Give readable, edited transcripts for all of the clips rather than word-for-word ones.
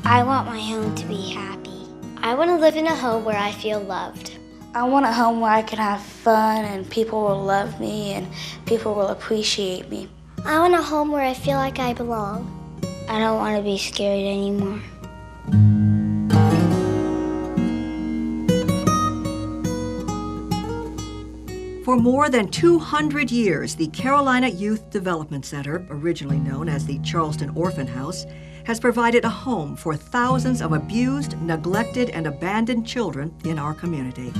I want my home to be happy. I want to live in a home where I feel loved. I want a home where I can have fun and people will love me and people will appreciate me. I want a home where I feel like I belong. I don't want to be scared anymore. For more than 200 years, the Carolina Youth Development Center, originally known as the Charleston Orphan House, has provided a home for thousands of abused, neglected, and abandoned children in our community.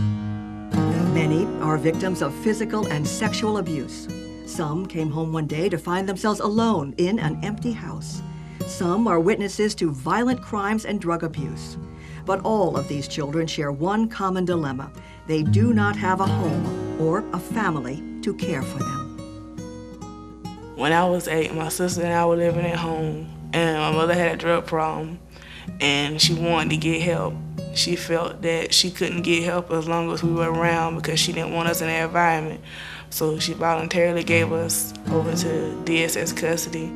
Many are victims of physical and sexual abuse. Some came home one day to find themselves alone in an empty house. Some are witnesses to violent crimes and drug abuse. But all of these children share one common dilemma. They do not have a home or a family to care for them. When I was 8, my sister and I were living at home, and my mother had a drug problem, and she wanted to get help. She felt that she couldn't get help as long as we were around because she didn't want us in that environment. So she voluntarily gave us over to DSS custody.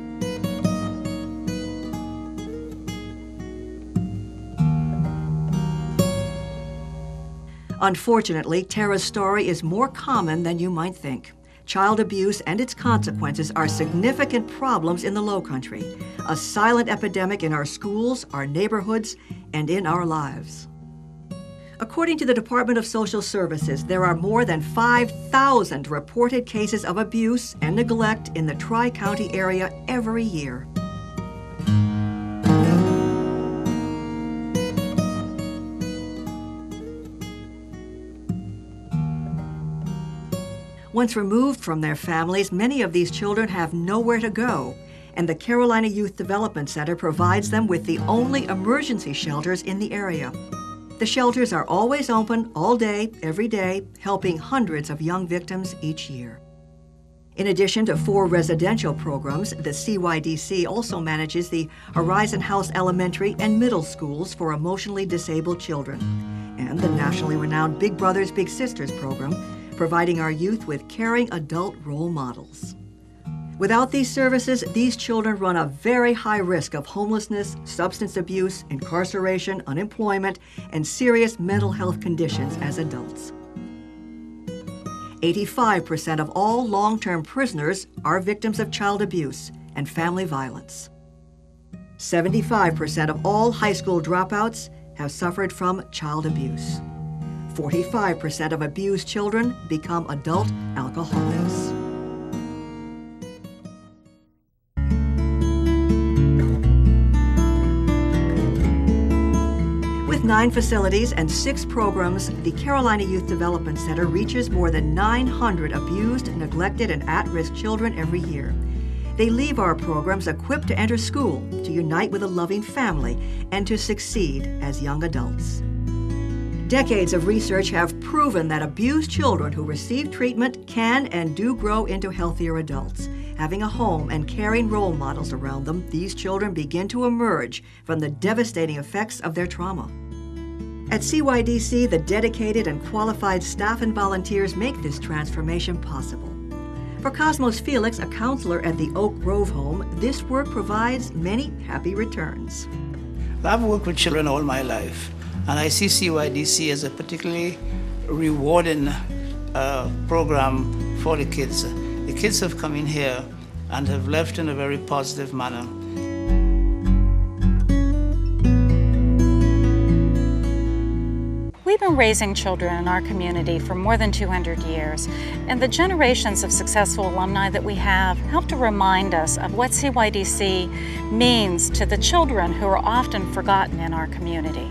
Unfortunately, Tara's story is more common than you might think. Child abuse and its consequences are significant problems in the Lowcountry, a silent epidemic in our schools, our neighborhoods, and in our lives. According to the Department of Social Services, there are more than 5,000 reported cases of abuse and neglect in the Tri-County area every year. Once removed from their families, many of these children have nowhere to go, and the Carolina Youth Development Center provides them with the only emergency shelters in the area. The shelters are always open all day, every day, helping hundreds of young victims each year. In addition to 4 residential programs, the CYDC also manages the Horizon House Elementary and Middle Schools for emotionally disabled children, and the nationally renowned Big Brothers Big Sisters program, providing our youth with caring adult role models. Without these services, these children run a very high risk of homelessness, substance abuse, incarceration, unemployment, and serious mental health conditions as adults. 85% of all long-term prisoners are victims of child abuse and family violence. 75% of all high school dropouts have suffered from child abuse. 45% of abused children become adult alcoholics. With 9 facilities and 6 programs, the Carolina Youth Development Center reaches more than 900 abused, neglected, and at-risk children every year. They leave our programs equipped to enter school, to unite with a loving family, and to succeed as young adults. Decades of research have proven that abused children who receive treatment can and do grow into healthier adults. Having a home and caring role models around them, these children begin to emerge from the devastating effects of their trauma. At CYDC, the dedicated and qualified staff and volunteers make this transformation possible. For Cosmos Felix, a counselor at the Oak Grove home, this work provides many happy returns. I've worked with children all my life, and I see CYDC as a particularly rewarding program for the kids. The kids have come in here and have left in a very positive manner. We've been raising children in our community for more than 200 years, and the generations of successful alumni that we have help to remind us of what CYDC means to the children who are often forgotten in our community.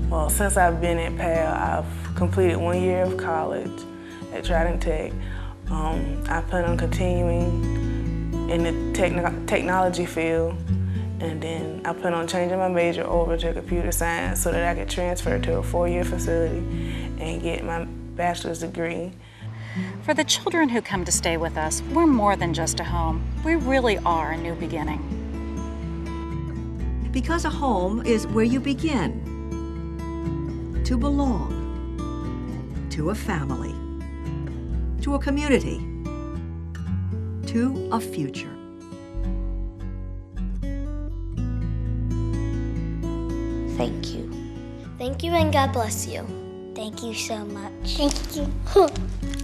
Well, since I've been at PAL, I've completed 1 year of college at Trident Tech. I plan on continuing in the technology field, and then I plan on changing my major over to computer science so that I could transfer to a 4-year facility and get my bachelor's degree. For the children who come to stay with us, we're more than just a home. We really are a new beginning. Because a home is where you begin to belong, to a family, to a community, to a future. Thank you. Thank you and God bless you. Thank you so much. Thank you.